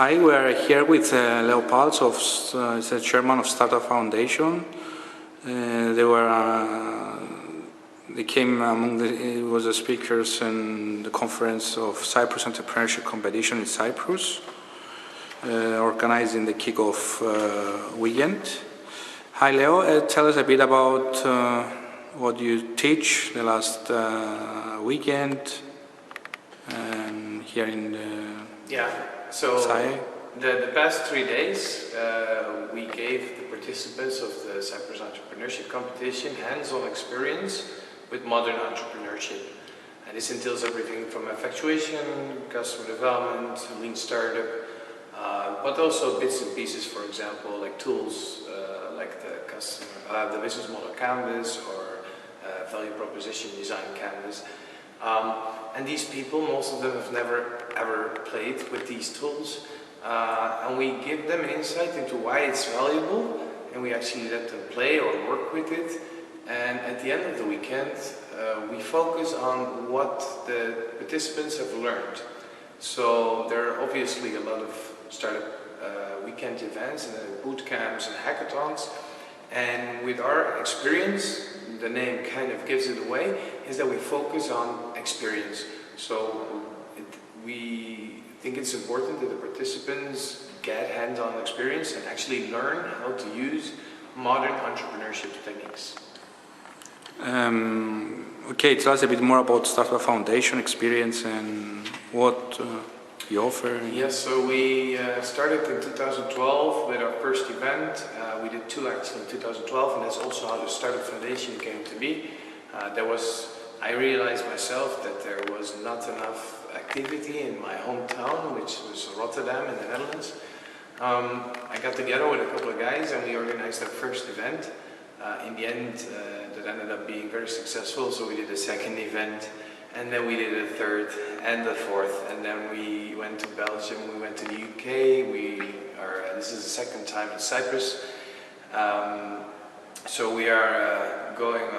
Hi, we're here with Leo Pals, is the chairman of Startup Foundation. They came among the speakers in the conference of Cyprus Entrepreneurship competition in Cyprus, organizing the kickoff weekend. Hi, Leo. Tell us a bit about what you teach the last weekend here in the So the past 3 days we gave the participants of the Cyprus Entrepreneurship competition hands-on experience with modern entrepreneurship. And this entails everything from effectuation, customer development, lean startup, but also bits and pieces, for example, like tools like the business model canvas or value proposition design canvas. And these people, most of them have never ever played with these tools, and we give them an insight into why it's valuable, and we actually let them play or work with it. And at the end of the weekend, we focus on what the participants have learned. So there are obviously a lot of startup weekend events and boot camps and hackathons, and with our experience, the name kind of gives it away, is that we focus on experience. So we think it's important that the participants get hands-on experience and actually learn how to use modern entrepreneurship techniques. Okay, tell us a bit more about Startup Foundation experience and what you offer. Yes, so we started in 2012 with our first event. We did two actually in 2012, and that's also how the Startup Foundation came to be. I realized myself that there was not enough activity in my hometown, which was Rotterdam in the Netherlands. I got together with a couple of guys and we organized our first event. In the end, that ended up being very successful, so we did a second event, and then we did a third and a fourth, and then we went to Belgium, we went to the UK, this is the second time in Cyprus. So we are going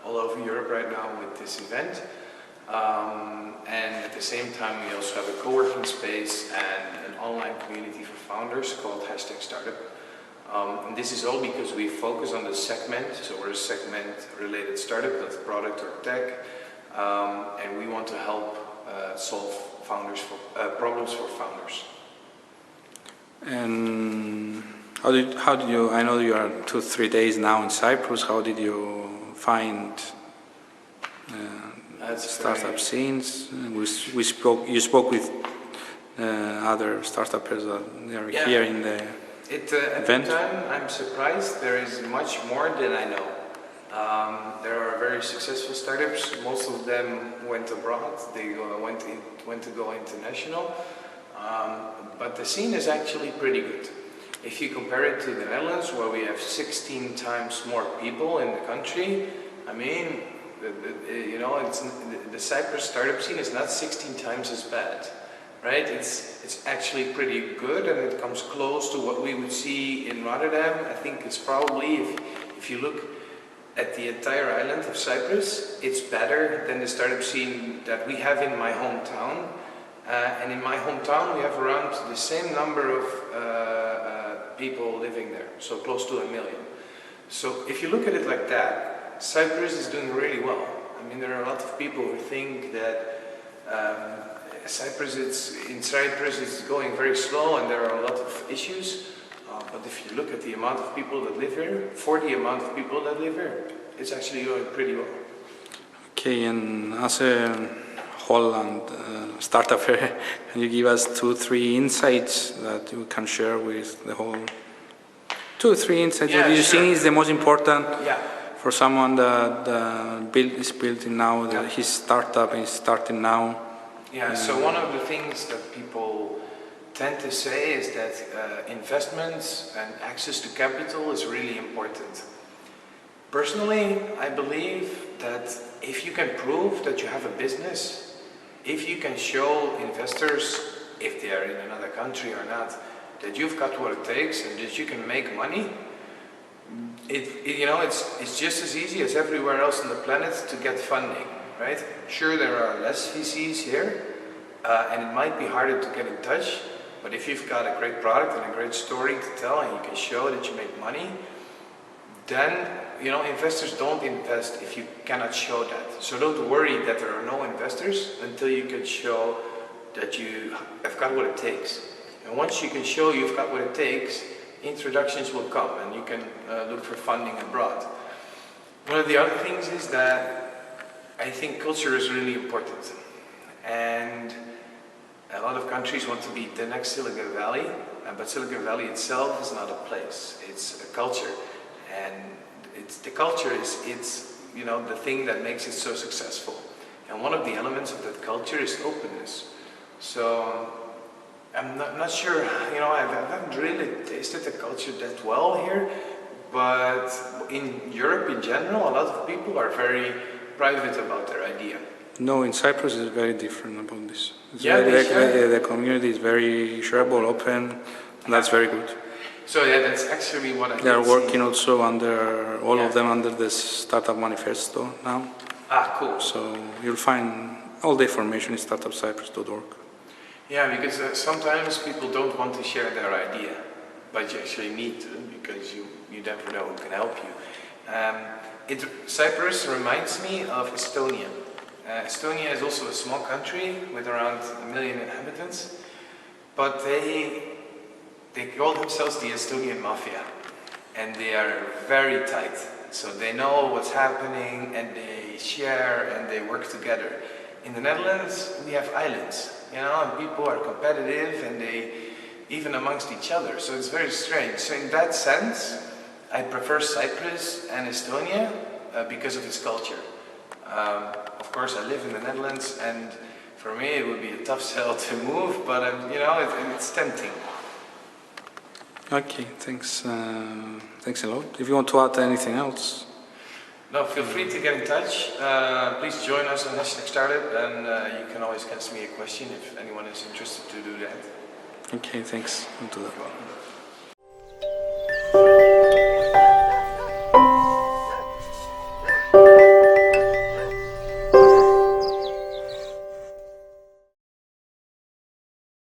all over Europe right now with this event. And at the same time we also have a co-working space and an online community for founders called #Startup. And this is all because we focus on the segment, so we're a segment-related startup, that's product or tech, and we want to help solve problems for founders. And how did you? I know you are 2-3 days now in Cyprus. How did you find startup scenes? You spoke with other startups that are here in the event. At the time, I'm surprised. There is much more than I know. There are very successful startups. Most of them went abroad. They went to go international. But the scene is actually pretty good. If you compare it to the Netherlands, where we have 16 times more people in the country, I mean, the Cyprus startup scene is not 16 times as bad, right? It's actually pretty good, and it comes close to what we would see in Rotterdam. I think it's probably, if you look at the entire island of Cyprus, it's better than the startup scene that we have in my hometown. And in my hometown, we have around the same number of people living there, so close to 1 million. So if you look at it like that, Cyprus is doing really well. I mean, there are a lot of people who think that Cyprus is going very slow and there are a lot of issues. But if you look at the amount of people that live here, for the amount of people that live here, it's actually going pretty well. Okay, and as a whole and startup, can you give us 2-3 insights that you can share with the whole? 2-3 insights that you think is the most important for someone that is building now, that his startup is starting now. So one of the things that people tend to say is that investments and access to capital is really important. Personally, I believe that if you can prove that you have a business, if you can show investors, if they are in another country or not, that you've got what it takes and that you can make money, it's just as easy as everywhere else on the planet to get funding, right? Sure, there are less VCs here, and it might be harder to get in touch, But if you've got a great product and a great story to tell and you can show that you make money, then investors don't invest if you cannot show that. So don't worry that there are no investors until you can show that you have got what it takes. And once you can show you've got what it takes, introductions will come and you can look for funding abroad. One of the other things is that I think culture is really important. And a lot of countries want to be the next Silicon Valley, but Silicon Valley itself is not a place, it's a culture. And the culture is the thing that makes it so successful. And one of the elements of that culture is openness. So I'm not sure, I haven't really tasted the culture that well here, but in Europe in general, a lot of people are very private about their idea. No, in Cyprus it's very different about this. The community is very shareable, open, and that's very good. So yeah, that's actually what I They are working also under, all of them under the Startup Manifesto now. Ah, cool. So you'll find all the information in startupcyprus.org. Yeah, because sometimes people don't want to share their idea, but you actually need to, because you never know who can help you. Cyprus reminds me of Estonia. Estonia is also a small country with around 1 million inhabitants, but they call themselves the Estonian Mafia, and they are very tight. So they know what's happening, and they share, and they work together. In the Netherlands, we have islands, and people are competitive, and they, even amongst each other. So it's very strange. So in that sense, I prefer Cyprus and Estonia because of its culture. Of course, I live in the Netherlands, and for me, it would be a tough sell to move, but it's tempting. Okay, thanks. Thanks a lot. If you want to add anything else. No, feel free to get in touch. Please join us on #Startup, and you can always ask me a question if anyone is interested to do that. Okay, thanks. I'll do that. You're welcome.